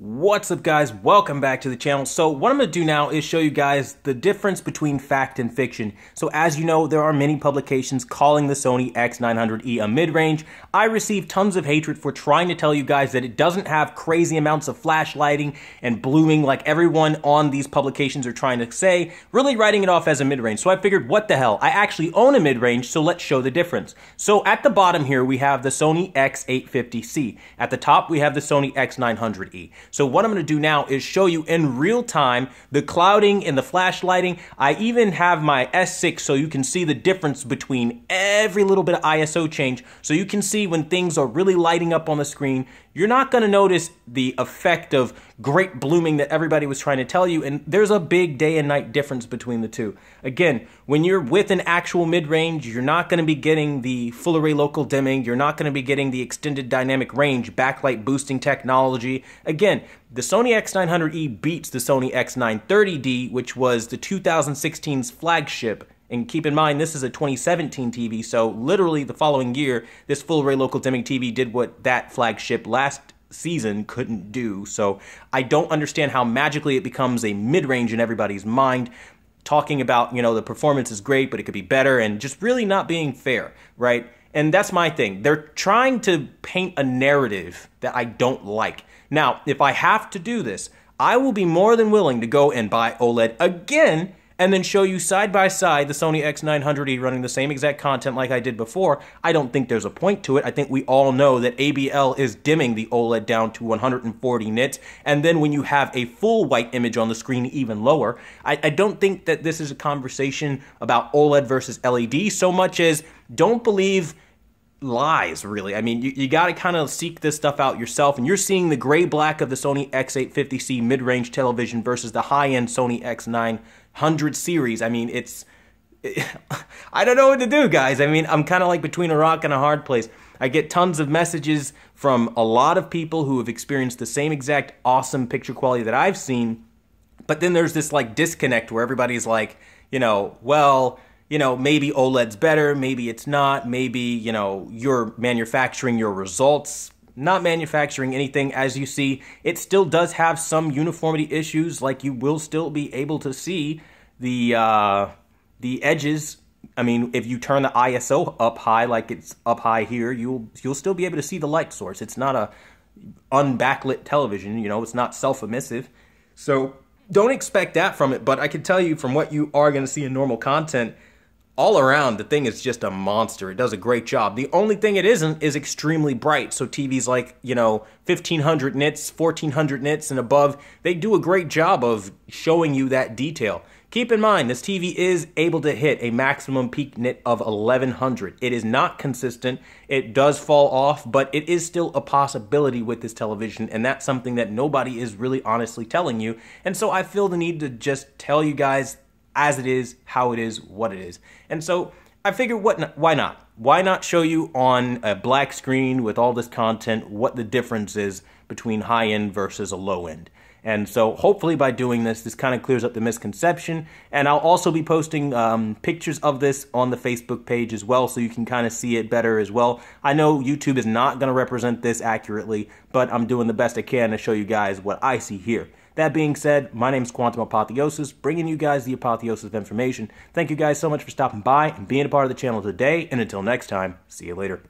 What's up, guys? Welcome back to the channel. So what I'm going to do now is show you guys the difference between fact and fiction. So as you know, there are many publications calling the Sony X900E a mid-range. I received tons of hatred for trying to tell you guys that it doesn't have crazy amounts of flash lighting and blooming like everyone on these publications are trying to say, really writing it off as a mid-range. So I figured, what the hell? I actually own a mid-range, so let's show the difference. So at the bottom here, we have the Sony X850C. At the top, we have the Sony X900E. So what I'm going to do now is show you in real time the clouding and the flash lighting. I even have my S6 so you can see the difference between every little bit of ISO change. So you can see when things are really lighting up on the screen. You're not going to notice the effect of great blooming that everybody was trying to tell you, and there's a big day and night difference between the two. Again, when you're with an actual mid-range, you're not going to be getting the full array local dimming, you're not going to be getting the extended dynamic range, backlight boosting technology. Again, the Sony X900E beats the Sony X930D, which was the 2016's flagship. And keep in mind, this is a 2017 TV, so literally the following year, this full array local dimming TV did what that flagship last season couldn't do. So I don't understand how magically it becomes a mid-range in everybody's mind, talking about, you know, the performance is great, but it could be better, and just really not being fair, right? And that's my thing. They're trying to paint a narrative that I don't like. Now, if I have to do this, I will be more than willing to go and buy OLED again and then show you side by side the Sony X900E running the same exact content like I did before. I don't think there's a point to it. I think we all know that ABL is dimming the OLED down to 140 nits, and then when you have a full white image on the screen, even lower. I don't think that this is a conversation about OLED versus LED so much as don't believe lies, really. I mean, you got to kind of seek this stuff out yourself, and you're seeing the gray black of the Sony X850C mid-range television versus the high-end Sony X900 series. I mean, I don't know what to do, guys. I mean, I'm kind of like between a rock and a hard place. I get tons of messages from a lot of people who have experienced the same exact awesome picture quality that I've seen, but then there's this like disconnect where everybody's like, you know, well, you know, maybe OLED's better, maybe it's not, maybe, you know, you're manufacturing your results. Not manufacturing anything. As you see, it still does have some uniformity issues, like you will still be able to see the edges. I mean, if you turn the ISO up high, like it's up high here, you'll still be able to see the light source. It's not a unbacklit television, you know, it's not self-emissive. So don't expect that from it, but I can tell you from what you are going to see in normal content, all around, the thing is just a monster. It does a great job. The only thing it isn't is extremely bright. So TVs like, you know, 1500 nits, 1400 nits and above, they do a great job of showing you that detail. Keep in mind, this TV is able to hit a maximum peak nit of 1100. It is not consistent. It does fall off, but it is still a possibility with this television, and that's something that nobody is really honestly telling you. And so I feel the need to just tell you guys as it is, how it is, what it is. And so I figured, why not? Why not show you on a black screen with all this content what the difference is between high-end versus a low-end. And so hopefully by doing this, this kind of clears up the misconception. And I'll also be posting pictures of this on the Facebook page as well, so you can kind of see it better as well. I know YouTube is not going to represent this accurately, but I'm doing the best I can to show you guys what I see here. That being said, my name is Quantum Apotheosis, bringing you guys the apotheosis of information. Thank you guys so much for stopping by and being a part of the channel today, and until next time, see you later.